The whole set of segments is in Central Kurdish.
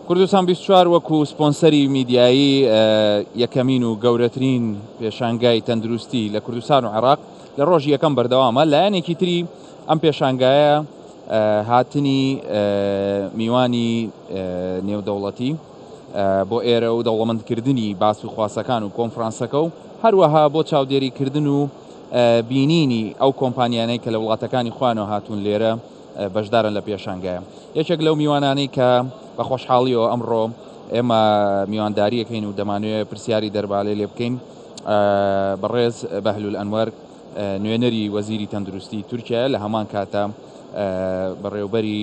کوردستان 24 وەکو سپۆنسەری میدیایی یەکەمین و گەورەترین پێشانگای تەندروستی لە کوردستان و عێراق لە ڕۆژی یەکەم بەردەوامە. لایەنێکی تری ئەم پێشانگایە هاتنی میوانی نێودەوڵەتی بۆ ئێرە و دەوڵەمەندکردنی باس و خواسەکان و کۆنفرانسەکە و هەروەها بۆ چاودێریکردن و بینینی ئەو کۆمپانیانەی کە لە وڵاتەکانی خوانەوە هاتوون لێرە بەشدارن لە پێشانگایە. یەکێک لەو میوانانەی کە بە خۆشحاڵیەوە ئەمڕۆ ئێمە میوانداریەکەین و دەمانوێت پرسیاری دەربالێ لێ بکەین بەڕێز بەهلول ئەنوەر نوێنەری وەزیری تەندروستی تورکیا لە هەمان کاتە بەڕێوبەری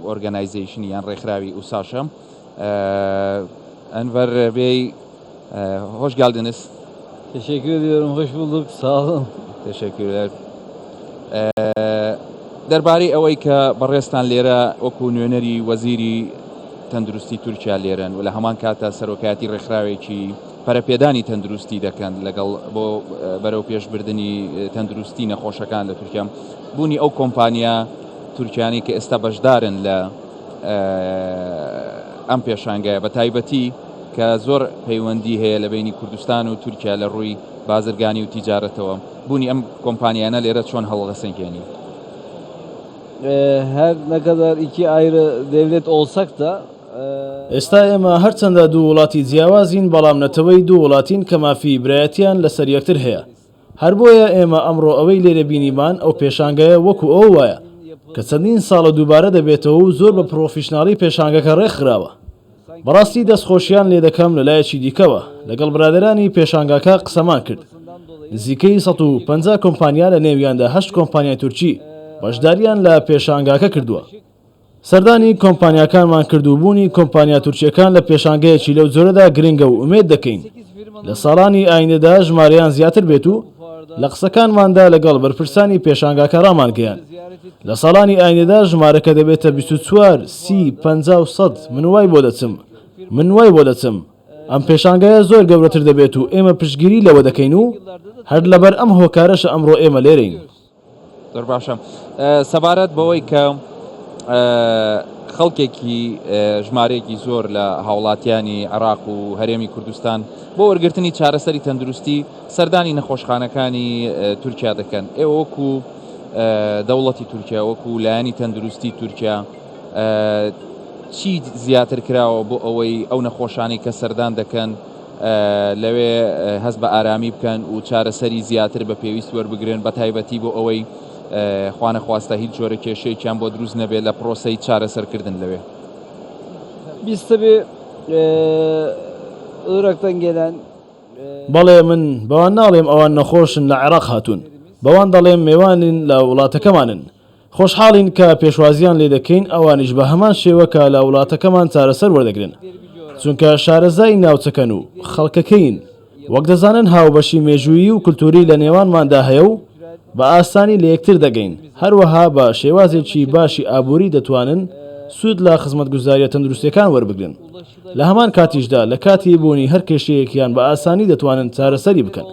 ئۆرگانایزیشنی یان ڕێکخراوی ئوساشە. Enver Bey, hoş geldiniz. Teşekkür ediyorum, hoş bulduk, sağ olun. Teşekkürler. دەربارەی ئەوەی کە بەڕێستان لێرە وەکو نوێنەری وەزیری تەندروستی تورکیا لێرن و لە هەمان کاتە سەرۆکایەتی ڕێکخراوێکی پەرەپێدانی تەندروستی دەکەن لەگەڵ بۆ بەرەو پێشبردننی تەندروستی نەخۆشەکان لە تورکیا بوونی ئەو کۆمپانیا تورکیانی کە ئێستا بەشدارن لە ئەم پێشانگایە بە تایبەتی کە زۆر پەیوەندی هەیە لە بینی کوردستان و تورکیا لە ڕووی بازرگانی و تیجارەتەوە بوونی ئەم کۆمپانیانە لێرە چۆن هەڵدەسەنگێنی؟ Her ne kadar iki ayrı devlet olsak da ئێستا ئێمە هەرچەندە دوو وڵاتی جیاوازین بەڵام نەتەوەی دوو وڵاتین کە مافی برایەتیان لەسەر یەکتر هەیە. هەر بۆیە ئێمە ئەمڕۆ ئەوەی لێرە بینیمان ئەو پێشانگایە وەکو ئەو وایە کە چەندین ساڵە دووبارە دەبێتەوە و زۆر بە پرۆفیشناڵی پێشانگەکە ڕێکخراوە. بەڕاستی دەستخۆشیان لێ دەکەم لە لایەکی دیکەوە لەگەڵ برادرانی پێشانگاکە قسەمان کرد. نزیکەی 150 کۆمپانیا لە نێویاندا 8 کۆمپانیای تورکی بەشداریان لە پێشانگاکە کردووە. سەردانی کۆمپانیاکانمان کردوبوونی کۆمپانیا تورکیەکان لە پێشانگەیەکی لەو جۆرەدا گرنگە و ئومێد دەکەین لە ساڵانی ئاینەدا ژمارەیان زیاتر بێت و لە قسەکانماندا لەگەڵ بەرپرسانی پێشانگاکە ڕامانگەیان لە ساڵانی ئاینەدا ژمارەکە دەبێتە 24 30 50 و 100. من وای بۆ دەچم ئەم پێشانگایە زۆر گەورەتر دەبێت و ئێمە پشتگیری لەوە دەکەین و هەر لەبەر ئەم هۆکارەشە ئەمڕۆ ئێمە لێرەین. زۆر باشە. سەبارەت بەوەی کە خەڵکێکی ژمارەیەکی زۆر لە هاوڵاتیانی عێراق و هەرێمی کوردستان بۆ وەرگرتنی چارەسەری تەندروستی سەردانی نەخۆشخانەکانی تورکیا دەکەن. ئێوە وەکو دەوڵەتی تورکیا وەکو لایەنی تەندروستی تورکیا چی زیاتر کراوە بۆ ئەوەی ئەو نەخۆشانی کە سەردان دەکەن لەوێ هەست بە ئارامی بکەن و چارەسەری زیاتر بە پێویست وەربگرن بە تایبەتی بۆ ئەوەی خوانە خواستە هیچ جۆرە کێشەیەکیان بۆ دروست نەبێت لە پرۆسەی چارەسەرکردن لەوێ؟ Biz tabii Irak'tan gelen بەڵێ من بەوان ناڵێم ئەوان نەخۆشن لە عێراق هاتوون، بەوان دەڵێم میوانن لە وڵاتەکەمانن. خۆشحاڵین کە پێشوازیان لێ دەکەین ئەوانیش بە هەمان شێوەکە لە وڵاتەکەمان چارەسەر وەردەگرن، چونکە شارەزای ناوچەکەن و خەڵکەکەین وەک دەزانن هاوبەشی مێژوویی و کولتوری لە نێوانماندا هەیە و بە ئاسانی لە یەکتر دەگەین. هەروەها بە شێوازێکی باشی ئابووری دەتوانن سوود لە خزمەتگوزاریە تەندروستیەکان وەربگرن. لە هەمان کاتیشدا لە کاتی بوونی هەر کێشەیەکیان بە ئاسانی دەتوانن چارەسەری بکەن.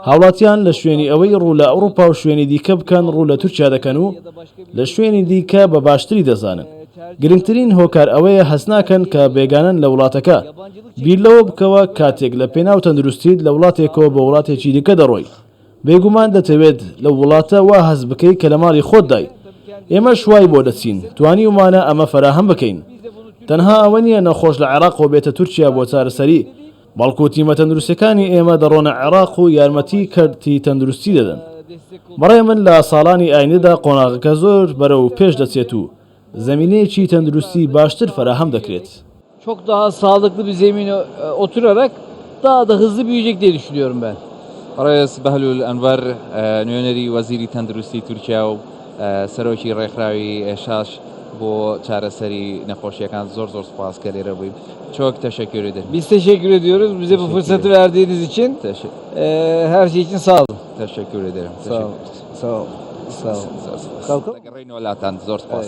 هاوڵاتیان لە شوێنی ئەوەی ڕوو لە ئەوروپا و شوێنی دیکە بکەن ڕوو لە تورکیا دەکەن و لە شوێنی دیکە بە باشتری دەزانن. گرنگترین هۆکار ئەوەیە هەست ناکەن کە بێگانن لە وڵاتەکە. بیر لەوە بکەوە کاتێک لە پێناو تەندروستیت لە وڵاتێکەوە بە وڵاتێکی دیکە دەڕۆی. بێگومان دەتەوێت لە وڵاتە وا هەست بکەی کە لە ماڵی خۆت دای. ئێمە شوای بۆ دەچین، توانی ومانە ئەمە فەراهەم بکەین. تەنها ئەوە نییە نەخۆش لە عێراقەوە بێتە تورکیا بۆ چارەسەری، بەڵکو تیمە تەندروستیەکانی ئێمە دەڕۆنە عێراق و یارمەتی کەرتی تەندروستی دەدەن. بەڕێ من لە ساڵانی ئاینەدا قۆناغەکە زۆر بەرەو پێش دەچێت و زەمینەیەکی تەندروستی باشتر فەراهەم دەکرێت. çok daha sağlıklı bir zemine oturarak daha da hızlı büyüyecek diye düşünüyorum ben. ڕێز بەهلول ئەنوەر نوێنەری وەزیری تەندروستی تورکیا و سەرۆکی ڕێکخراوی ئێشاش بۆ چارەسەری نەخۆشیەکان زۆر سوپاس کە لێرە بووین. Çok teşekkür ederim. Biz teşekkür ediyoruz bize bu fırsatı verdiğiniz için. Her şey için sağ olun. Teşekkür ederim. Sağ olun. Sağ olun. Sağ olun. Kalkın. Zor spas.